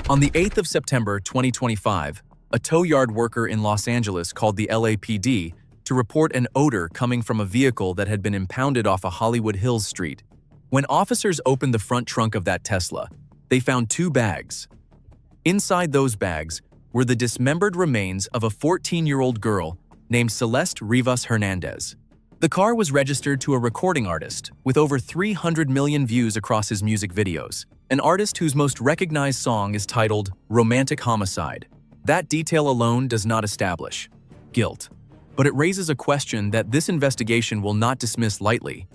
On the 8th of September 2025, a tow yard worker in Los Angeles called the LAPD to report an odor coming from a vehicle that had been impounded off a Hollywood Hills street. When officers opened the front trunk of that Tesla, they found 2 bags. Inside those bags were the dismembered remains of a 14-year-old girl named Celeste Rivas Hernandez. The car was registered to a recording artist with over 300 million views across his music videos, an artist whose most recognized song is titled Romantic Homicide. That detail alone does not establish guilt, but it raises a question that this investigation will not dismiss lightly.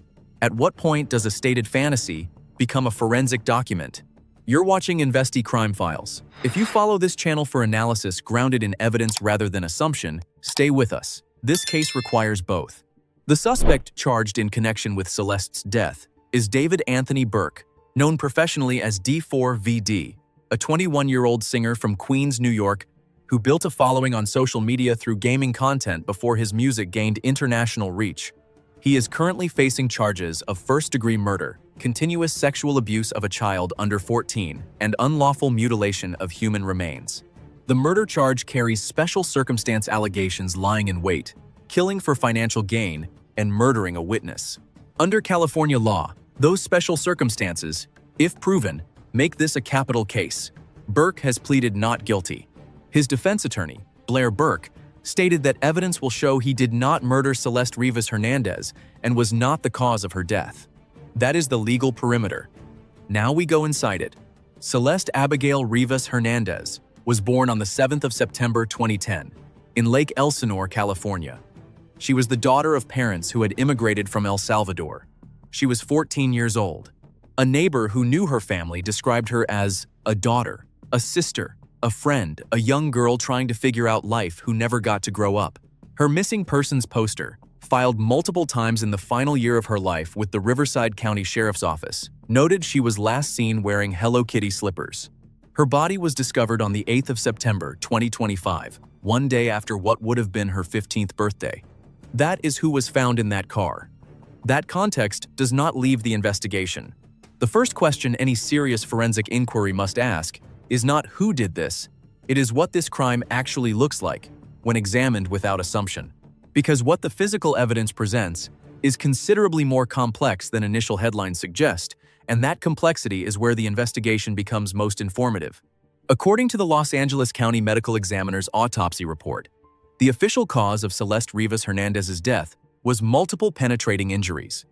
At what point does a stated fantasy become a forensic document? You're watching Investi Crime Files. If you follow this channel for analysis grounded in evidence rather than assumption, stay with us. This case requires both. The suspect charged in connection with Celeste's death is David Anthony Burke, known professionally as D4vd, a 21-year-old singer from Queens, New York, who built a following on social media through gaming content before his music gained international reach. He is currently facing charges of first-degree murder, continuous sexual abuse of a child under 14, and unlawful mutilation of human remains. The murder charge carries special circumstance allegations lying in wait, killing for financial gain, and murdering a witness. Under California law, those special circumstances, if proven, make this a capital case. Burke has pleaded not guilty. His defense attorney, Blair Burke, stated that evidence will show he did not murder Celeste Rivas Hernandez and was not the cause of her death. That is the legal perimeter. Now we go inside it. Celeste Abigail Rivas Hernandez was born on the 7th of September 2010 in Lake Elsinore, California. She was the daughter of parents who had immigrated from El Salvador. She was 14 years old. A neighbor who knew her family described her as a daughter, a sister, a friend, a young girl trying to figure out life who never got to grow up. Her missing persons poster, filed multiple times in the final year of her life with the Riverside County Sheriff's Office, noted she was last seen wearing Hello Kitty slippers. Her body was discovered on the 8th of September 2025, one day after what would have been her 15th birthday. That is who was found in that car. That context does not leave the investigation. The first question any serious forensic inquiry must ask is not who did this, it is what this crime actually looks like when examined without assumption. Because what the physical evidence presents is considerably more complex than initial headlines suggest, and that complexity is where the investigation becomes most informative. According to the Los Angeles County Medical Examiner's autopsy report, the official cause of Celeste Rivas Hernandez's death was multiple penetrating injuries.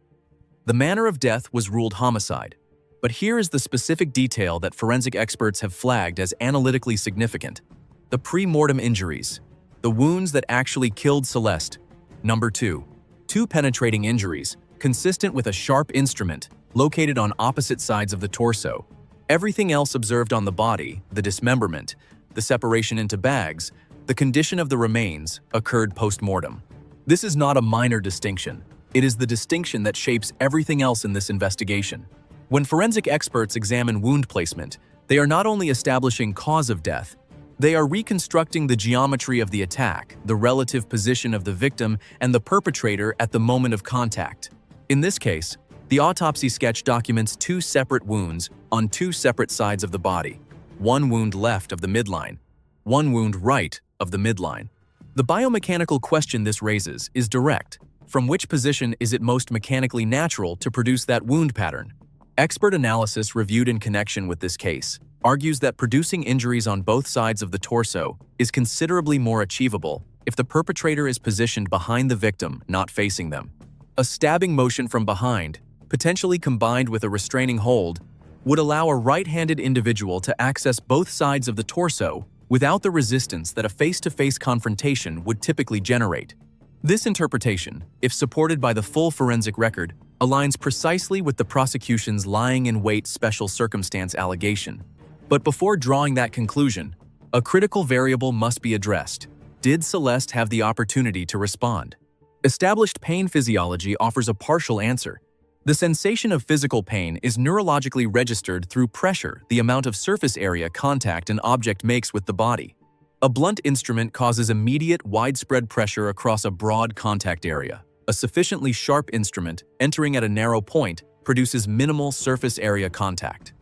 The manner of death was ruled homicide, but here is the specific detail that forensic experts have flagged as analytically significant: the pre-mortem injuries. The wounds that actually killed Celeste. Number 2. 2 penetrating injuries, consistent with a sharp instrument, located on opposite sides of the torso. Everything else observed on the body, the dismemberment, the separation into bags, the condition of the remains, occurred post-mortem. This is not a minor distinction. It is the distinction that shapes everything else in this investigation. When forensic experts examine wound placement, they are not only establishing cause of death, they are reconstructing the geometry of the attack, the relative position of the victim, and the perpetrator at the moment of contact. In this case, the autopsy sketch documents 2 separate wounds on 2 separate sides of the body. 1 wound left of the midline, 1 wound right of the midline. The biomechanical question this raises is direct. From which position is it most mechanically natural to produce that wound pattern? Expert analysis reviewed in connection with this case argues that producing injuries on both sides of the torso is considerably more achievable if the perpetrator is positioned behind the victim, not facing them. A stabbing motion from behind, potentially combined with a restraining hold, would allow a right-handed individual to access both sides of the torso without the resistance that a face-to-face confrontation would typically generate. This interpretation, if supported by the full forensic record, aligns precisely with the prosecution's lying-in-wait special circumstance allegation. But before drawing that conclusion, a critical variable must be addressed. Did Celeste have the opportunity to respond? Established pain physiology offers a partial answer. The sensation of physical pain is neurologically registered through pressure, the amount of surface area contact an object makes with the body. A blunt instrument causes immediate, widespread pressure across a broad contact area. A sufficiently sharp instrument, entering at a narrow point, produces minimal surface area contact.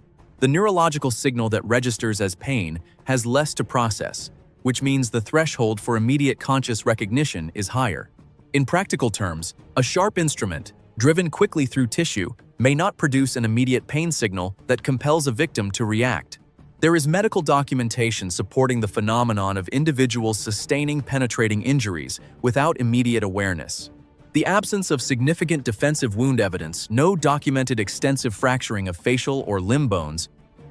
The neurological signal that registers as pain has less to process, which means the threshold for immediate conscious recognition is higher. In practical terms, a sharp instrument, driven quickly through tissue, may not produce an immediate pain signal that compels a victim to react. There is medical documentation supporting the phenomenon of individuals sustaining penetrating injuries without immediate awareness. The absence of significant defensive wound evidence, no documented extensive fracturing of facial or limb bones,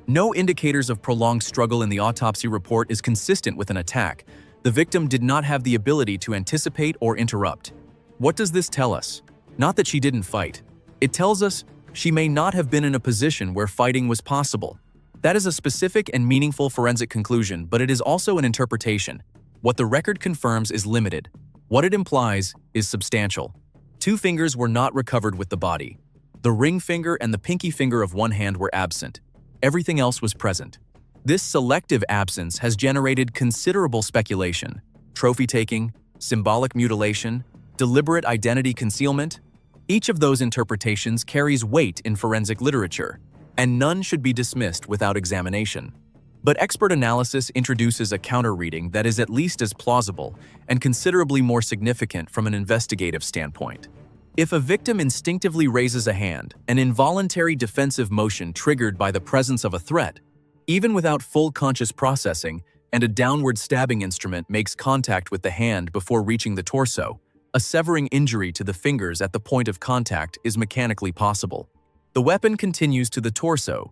no indicators of prolonged struggle in the autopsy report is consistent with an attack. The victim did not have the ability to anticipate or interrupt. What does this tell us? Not that she didn't fight. It tells us she may not have been in a position where fighting was possible. That is a specific and meaningful forensic conclusion, but it is also an interpretation. What the record confirms is limited. What it implies is substantial. 2 fingers were not recovered with the body. The ring finger and the pinky finger of one hand were absent. Everything else was present. This selective absence has generated considerable speculation. Trophy taking, symbolic mutilation, deliberate identity concealment. Each of those interpretations carries weight in forensic literature, and none should be dismissed without examination. But expert analysis introduces a counter-reading that is at least as plausible and considerably more significant from an investigative standpoint. If a victim instinctively raises a hand, an involuntary defensive motion triggered by the presence of a threat, even without full conscious processing, and a downward stabbing instrument makes contact with the hand before reaching the torso, a severing injury to the fingers at the point of contact is mechanically possible. The weapon continues to the torso.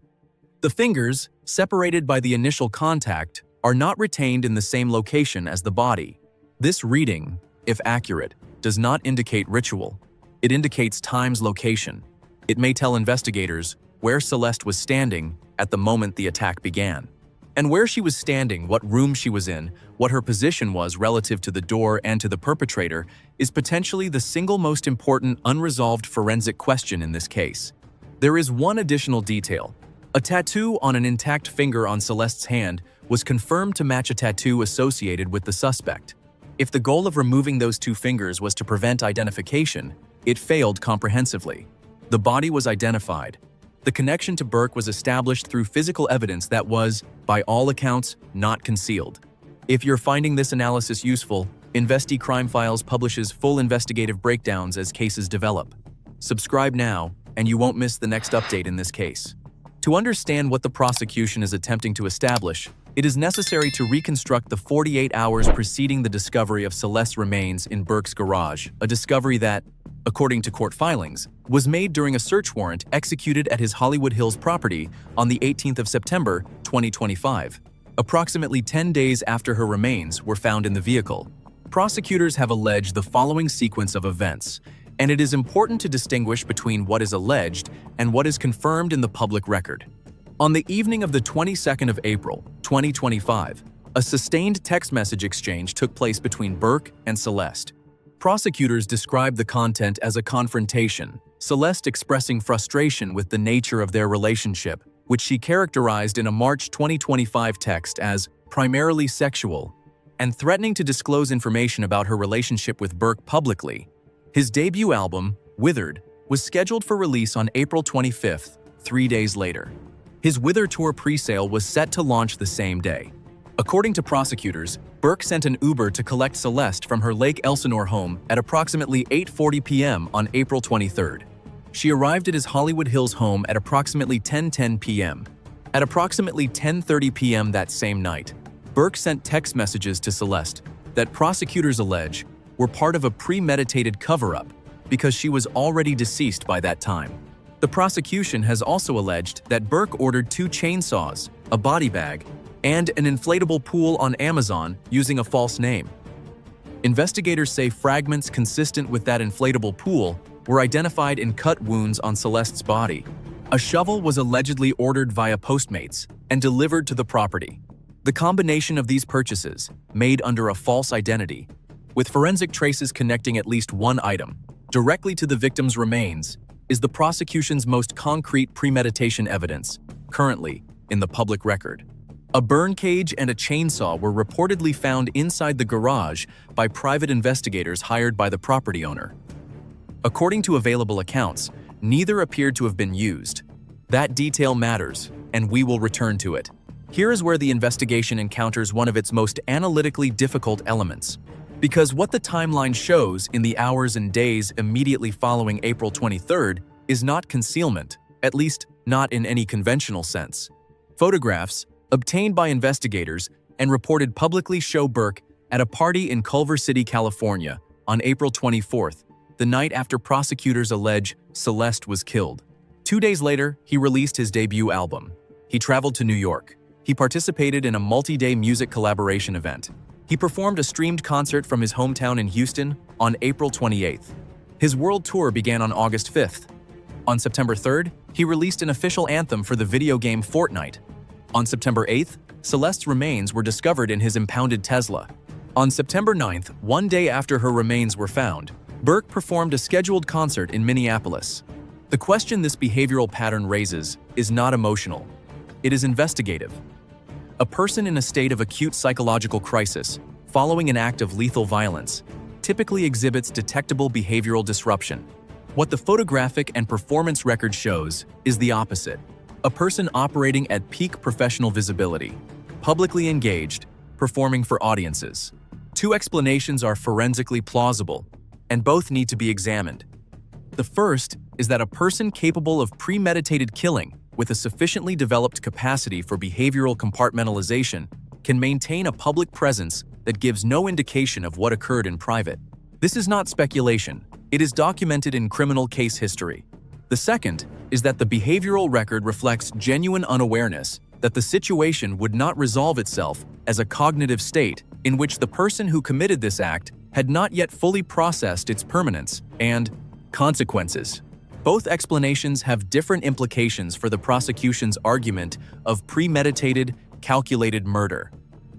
The fingers, separated by the initial contact, are not retained in the same location as the body. This reading, if accurate, does not indicate ritual. It indicates time's location. It may tell investigators where Celeste was standing at the moment the attack began. And where she was standing, what room she was in, what her position was relative to the door and to the perpetrator, is potentially the single most important unresolved forensic question in this case. There is one additional detail. A tattoo on an intact finger on Celeste's hand was confirmed to match a tattoo associated with the suspect. If the goal of removing those 2 fingers was to prevent identification, it failed comprehensively. The body was identified. The connection to Burke was established through physical evidence that was, by all accounts, not concealed. If you're finding this analysis useful, Investi Crime Files publishes full investigative breakdowns as cases develop. Subscribe now, and you won't miss the next update in this case. To understand what the prosecution is attempting to establish, it is necessary to reconstruct the 48 hours preceding the discovery of Celeste's remains in Burke's garage, a discovery that, according to court filings, was made during a search warrant executed at his Hollywood Hills property on the 18th of September, 2025, approximately 10 days after her remains were found in the vehicle. Prosecutors have alleged the following sequence of events, and it is important to distinguish between what is alleged and what is confirmed in the public record. On the evening of the 22nd of April, 2025, a sustained text message exchange took place between Burke and Celeste. Prosecutors described the content as a confrontation, Celeste expressing frustration with the nature of their relationship, which she characterized in a March 2025 text as primarily sexual, and threatening to disclose information about her relationship with Burke publicly. His debut album, Withered, was scheduled for release on April 25th, 3 days later. His Wither Tour presale was set to launch the same day. According to prosecutors, Burke sent an Uber to collect Celeste from her Lake Elsinore home at approximately 8:40 p.m. on April 23rd. She arrived at his Hollywood Hills home at approximately 10:10 p.m. At approximately 10:30 p.m. that same night, Burke sent text messages to Celeste that prosecutors allege were part of a premeditated cover-up because she was already deceased by that time. The prosecution has also alleged that Burke ordered 2 chainsaws, a body bag, and an inflatable pool on Amazon using a false name. Investigators say fragments consistent with that inflatable pool were identified in cut wounds on Celeste's body. A shovel was allegedly ordered via Postmates and delivered to the property. The combination of these purchases, made under a false identity, with forensic traces connecting at least one item directly to the victim's remains, is the prosecution's most concrete premeditation evidence, currently in the public record. A burn cage and a chainsaw were reportedly found inside the garage by private investigators hired by the property owner. According to available accounts, neither appeared to have been used. That detail matters, and we will return to it. Here is where the investigation encounters one of its most analytically difficult elements. Because what the timeline shows in the hours and days immediately following April 23rd is not concealment, at least not in any conventional sense. Photographs, obtained by investigators and reported publicly, show Burke at a party in Culver City, California, on April 24th, the night after prosecutors allege Celeste was killed. 2 days later, he released his debut album. He traveled to New York. He participated in a multi-day music collaboration event. He performed a streamed concert from his hometown in Houston on April 28th. His world tour began on August 5th. On September 3rd, he released an official anthem for the video game Fortnite. On September 8th, Celeste's remains were discovered in his impounded Tesla. On September 9th, 1 day after her remains were found, Burke performed a scheduled concert in Minneapolis. The question this behavioral pattern raises is not emotional. It is investigative. A person in a state of acute psychological crisis, following an act of lethal violence, typically exhibits detectable behavioral disruption. What the photographic and performance record shows is the opposite. A person operating at peak professional visibility, publicly engaged, performing for audiences. Two explanations are forensically plausible, and both need to be examined. The first is that a person capable of premeditated killing with a sufficiently developed capacity for behavioral compartmentalization can maintain a public presence that gives no indication of what occurred in private. This is not speculation. It is documented in criminal case history. The second is that the behavioral record reflects genuine unawareness that the situation would not resolve itself as a cognitive state in which the person who committed this act had not yet fully processed its permanence and consequences. Both explanations have different implications for the prosecution's argument of premeditated, calculated murder,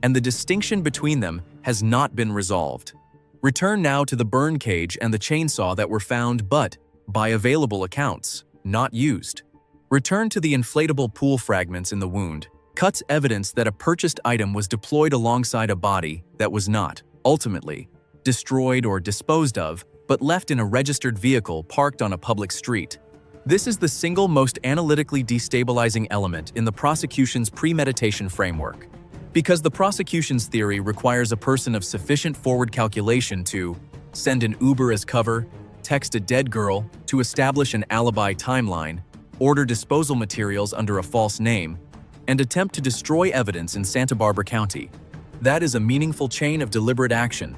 and the distinction between them has not been resolved. Return now to the burn cage and the chainsaw that were found but, by available accounts, not used. Return to the inflatable pool fragments in the wound. Cuts evidence that a purchased item was deployed alongside a body that was not, ultimately, destroyed or disposed of, but left in a registered vehicle parked on a public street. This is the single most analytically destabilizing element in the prosecution's premeditation framework. Because the prosecution's theory requires a person of sufficient forward calculation to send an Uber as cover, text a dead girl to establish an alibi timeline, order disposal materials under a false name, and attempt to destroy evidence in Santa Barbara County. That is a meaningful chain of deliberate action.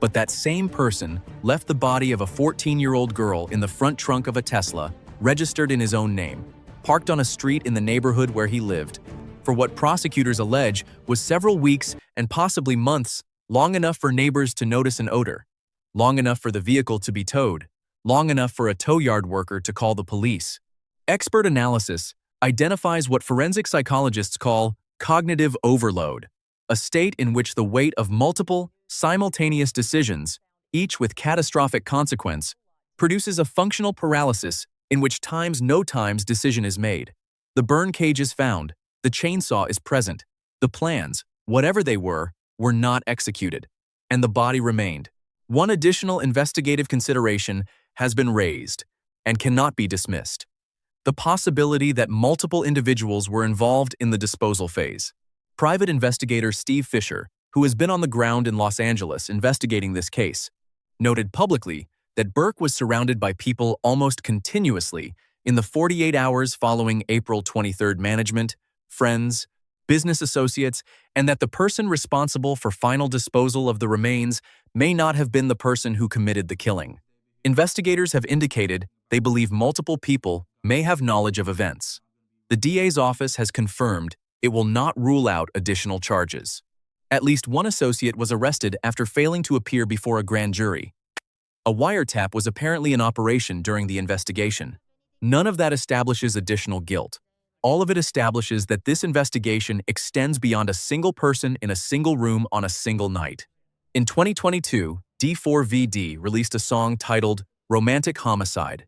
But that same person left the body of a 14-year-old girl in the front trunk of a Tesla, registered in his own name, parked on a street in the neighborhood where he lived, for what prosecutors allege was several weeks and possibly months, long enough for neighbors to notice an odor, long enough for the vehicle to be towed, long enough for a tow yard worker to call the police. Expert analysis identifies what forensic psychologists call cognitive overload, a state in which the weight of multiple, simultaneous decisions, each with catastrophic consequence, produces a functional paralysis in which no times decision is made. The burn cage is found, the chainsaw is present, the plans, whatever they were not executed, and the body remained. One additional investigative consideration has been raised and cannot be dismissed: the possibility that multiple individuals were involved in the disposal phase. Private investigator Steve Fisher, who has been on the ground in Los Angeles investigating this case, noted publicly that Burke was surrounded by people almost continuously in the 48 hours following April 23rd: management, friends, business associates, and that the person responsible for final disposal of the remains may not have been the person who committed the killing. Investigators have indicated they believe multiple people may have knowledge of events. The DA's office has confirmed it will not rule out additional charges. At least one associate was arrested after failing to appear before a grand jury. A wiretap was apparently in operation during the investigation. None of that establishes additional guilt. All of it establishes that this investigation extends beyond a single person in a single room on a single night. In 2022, D4vd released a song titled "Romantic Homicide."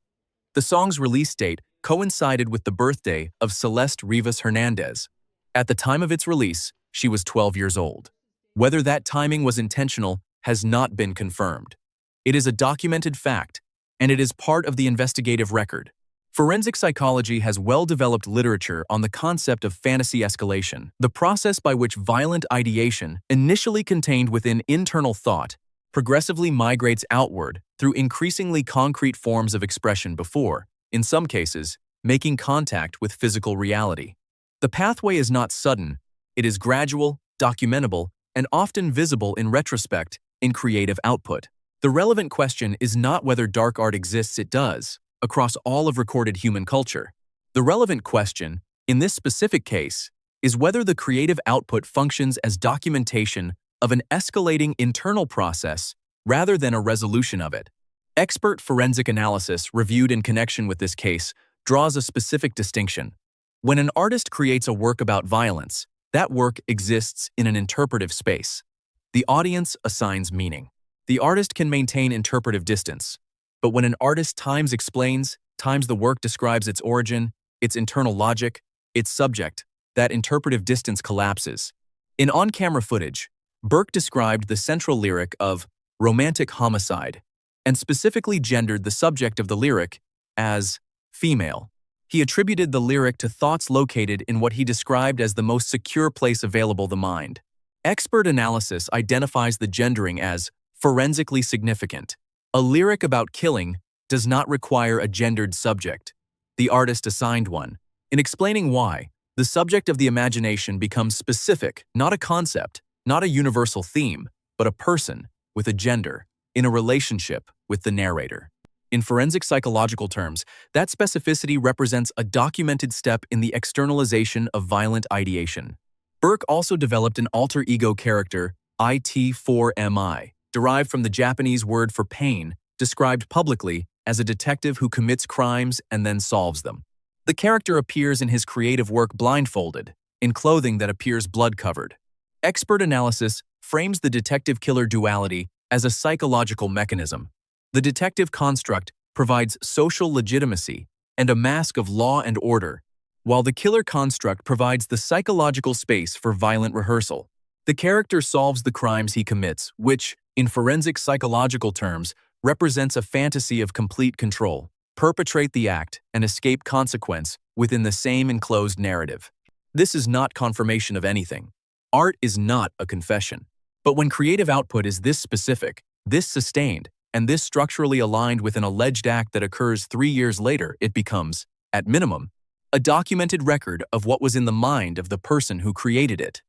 The song's release date coincided with the birthday of Celeste Rivas Hernandez. At the time of its release, she was 12 years old. Whether that timing was intentional has not been confirmed. It is a documented fact, and it is part of the investigative record. Forensic psychology has well-developed literature on the concept of fantasy escalation, the process by which violent ideation, initially contained within internal thought, progressively migrates outward through increasingly concrete forms of expression before, in some cases, making contact with physical reality. The pathway is not sudden, it is gradual, documentable, and often visible in retrospect in creative output. The relevant question is not whether dark art exists, it does, across all of recorded human culture. The relevant question, in this specific case, is whether the creative output functions as documentation of an escalating internal process rather than a resolution of it. Expert forensic analysis reviewed in connection with this case draws a specific distinction. When an artist creates a work about violence, that work exists in an interpretive space. The audience assigns meaning. The artist can maintain interpretive distance. But when an artist times explains, times the work describes its origin, its internal logic, its subject, that interpretive distance collapses. In on-camera footage, Burke described the central lyric of Romantic Homicide, and specifically gendered the subject of the lyric as female. He attributed the lyric to thoughts located in what he described as the most secure place available, the mind. Expert analysis identifies the gendering as forensically significant. A lyric about killing does not require a gendered subject. The artist assigned one. In explaining why, the subject of the imagination becomes specific, not a concept, not a universal theme, but a person with a gender, in a relationship with the narrator. In forensic psychological terms, that specificity represents a documented step in the externalization of violent ideation. Burke also developed an alter ego character, D4vd, derived from the Japanese word for pain, described publicly as a detective who commits crimes and then solves them. The character appears in his creative work blindfolded, in clothing that appears blood-covered. Expert analysis frames the detective-killer duality as a psychological mechanism. The detective construct provides social legitimacy and a mask of law and order, while the killer construct provides the psychological space for violent rehearsal. The character solves the crimes he commits, which, in forensic psychological terms, represents a fantasy of complete control, perpetrate the act, and escape consequence within the same enclosed narrative. This is not confirmation of anything. Art is not a confession. But when creative output is this specific, this sustained, and this structurally aligned with an alleged act that occurs 3 years later, it becomes, at minimum, a documented record of what was in the mind of the person who created it.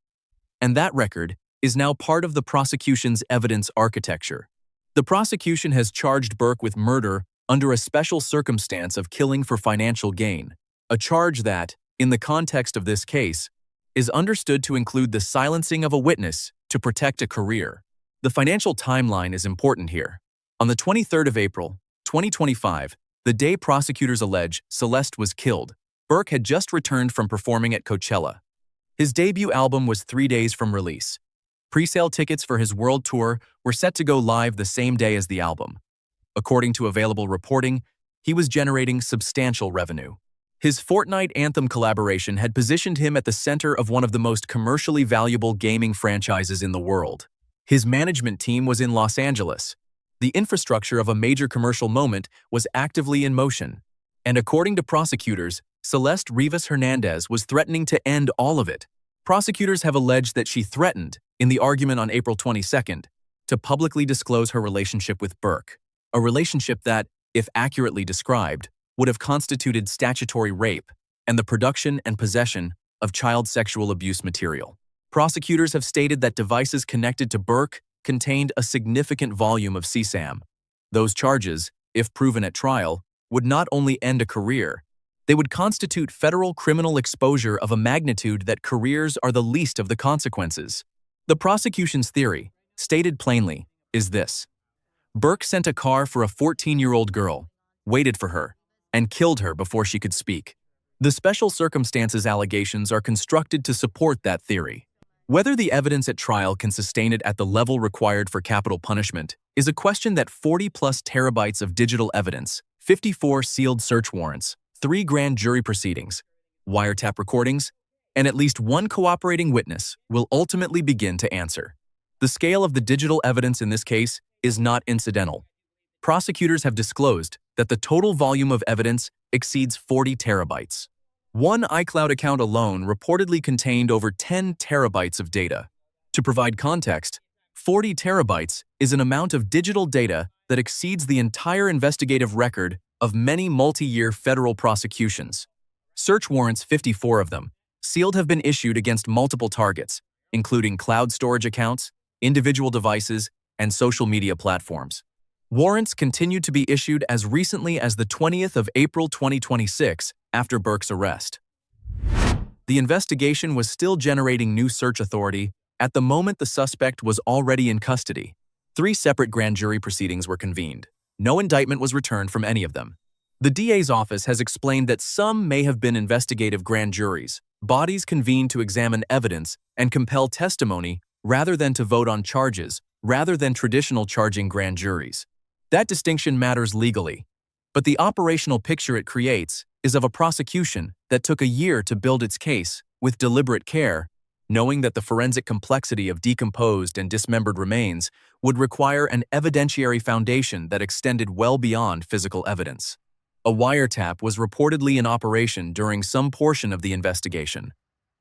And that record is now part of the prosecution's evidence architecture. The prosecution has charged Burke with murder under a special circumstance of killing for financial gain, a charge that, in the context of this case, is understood to include the silencing of a witness to protect a career. The financial timeline is important here. On the 23rd of April, 2025, the day prosecutors allege Celeste was killed, Burke had just returned from performing at Coachella. His debut album was 3 days from release. Pre-sale tickets for his world tour were set to go live the same day as the album. According to available reporting, he was generating substantial revenue. His Fortnite Anthem collaboration had positioned him at the center of one of the most commercially valuable gaming franchises in the world. His management team was in Los Angeles. The infrastructure of a major commercial moment was actively in motion. And according to prosecutors, Celeste Rivas Hernandez was threatening to end all of it. Prosecutors have alleged that she threatened, in the argument on April 22nd, to publicly disclose her relationship with Burke, a relationship that, if accurately described, would have constituted statutory rape and the production and possession of child sexual abuse material. Prosecutors have stated that devices connected to Burke contained a significant volume of CSAM. Those charges, if proven at trial, would not only end a career, they would constitute federal criminal exposure of a magnitude that careers are the least of the consequences. The prosecution's theory, stated plainly, is this. Burke sent a car for a 14-year-old girl, waited for her, and killed her before she could speak. The special circumstances allegations are constructed to support that theory. Whether the evidence at trial can sustain it at the level required for capital punishment is a question that 40-plus terabytes of digital evidence, 54 sealed search warrants, 3 grand jury proceedings, wiretap recordings, and at least one cooperating witness will ultimately begin to answer. The scale of the digital evidence in this case is not incidental. Prosecutors have disclosed that the total volume of evidence exceeds 40 terabytes. One iCloud account alone reportedly contained over 10 terabytes of data. To provide context, 40 terabytes is an amount of digital data that exceeds the entire investigative record of many multi-year federal prosecutions. Search warrants, 54 of them, sealed, have been issued against multiple targets, including cloud storage accounts, individual devices, and social media platforms. Warrants continued to be issued as recently as the 20th of April 2026 after Burke's arrest. The investigation was still generating new search authority at the moment the suspect was already in custody. 3 separate grand jury proceedings were convened. No indictment was returned from any of them. The DA's office has explained that some may have been investigative grand juries, bodies convened to examine evidence and compel testimony rather than to vote on charges, rather than traditional charging grand juries. That distinction matters legally, but the operational picture it creates is of a prosecution that took a year to build its case with deliberate care, knowing that the forensic complexity of decomposed and dismembered remains would require an evidentiary foundation that extended well beyond physical evidence. A wiretap was reportedly in operation during some portion of the investigation.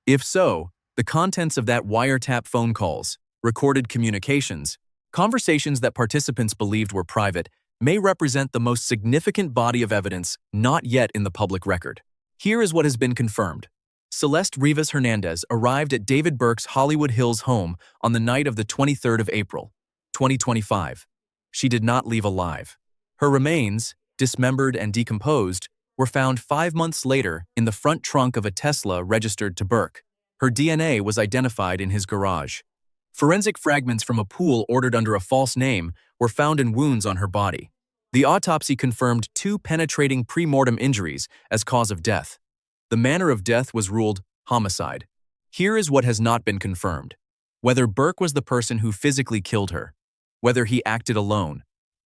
If so, the contents of that wiretap, phone calls, recorded communications, conversations that participants believed were private, may represent the most significant body of evidence not yet in the public record. Here is what has been confirmed. Celeste Rivas Hernandez arrived at David Burke's Hollywood Hills home on the night of the 23rd of April, 2025. She did not leave alive. Her remains, dismembered and decomposed, were found 5 months later in the front trunk of a Tesla registered to Burke. Her DNA was identified in his garage. Forensic fragments from a pool ordered under a false name were found in wounds on her body. The autopsy confirmed 2 penetrating pre-mortem injuries as cause of death. The manner of death was ruled homicide. Here is what has not been confirmed: whether Burke was the person who physically killed her, whether he acted alone,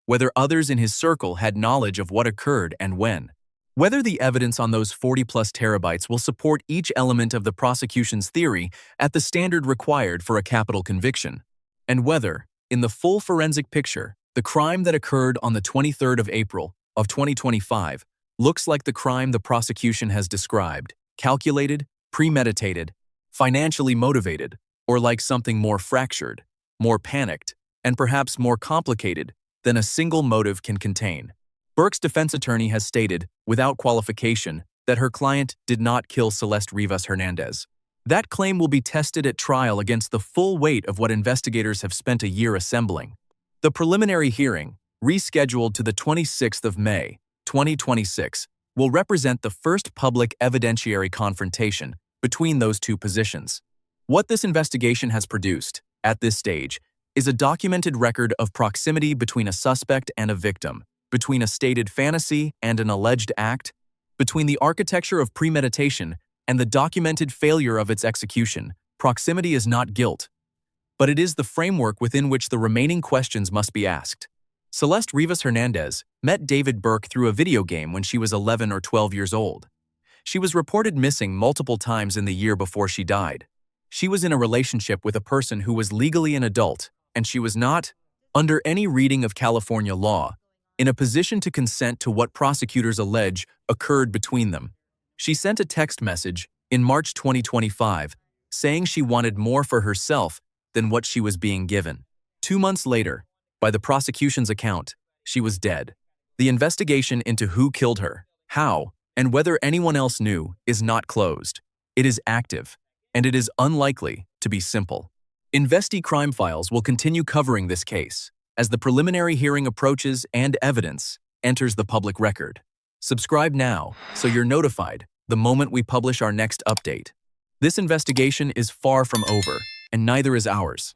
whether others in his circle had knowledge of what occurred and when, whether the evidence on those 40-plus terabytes will support each element of the prosecution's theory at the standard required for a capital conviction, and whether, in the full forensic picture, the crime that occurred on the 23rd of April of 2025 looks like the crime the prosecution has described: calculated, premeditated, financially motivated, or like something more fractured, more panicked, and perhaps more complicated than a single motive can contain. Burke's defense attorney has stated, without qualification, that her client did not kill Celeste Rivas Hernandez. That claim will be tested at trial against the full weight of what investigators have spent a year assembling. The preliminary hearing, rescheduled to the 26th of May, 2026, will represent the first public evidentiary confrontation between those two positions. What this investigation has produced, at this stage, is a documented record of proximity between a suspect and a victim, between a stated fantasy and an alleged act, between the architecture of premeditation and the documented failure of its execution. Proximity is not guilt, but it is the framework within which the remaining questions must be asked. Celeste Rivas Hernandez met David Burke through a video game when she was 11 or 12 years old. She was reported missing multiple times in the year before she died. She was in a relationship with a person who was legally an adult, and she was not, under any reading of California law, in a position to consent to what prosecutors allege occurred between them. She sent a text message in March 2025 saying she wanted more for herself than what she was being given. 2 months later, by the prosecution's account, she was dead. The investigation into who killed her, how, and whether anyone else knew is not closed. It is active, and it is unlikely to be simple. Investi Crime Files will continue covering this case as the preliminary hearing approaches and evidence enters the public record. Subscribe now so you're notified the moment we publish our next update. This investigation is far from over, and neither is ours.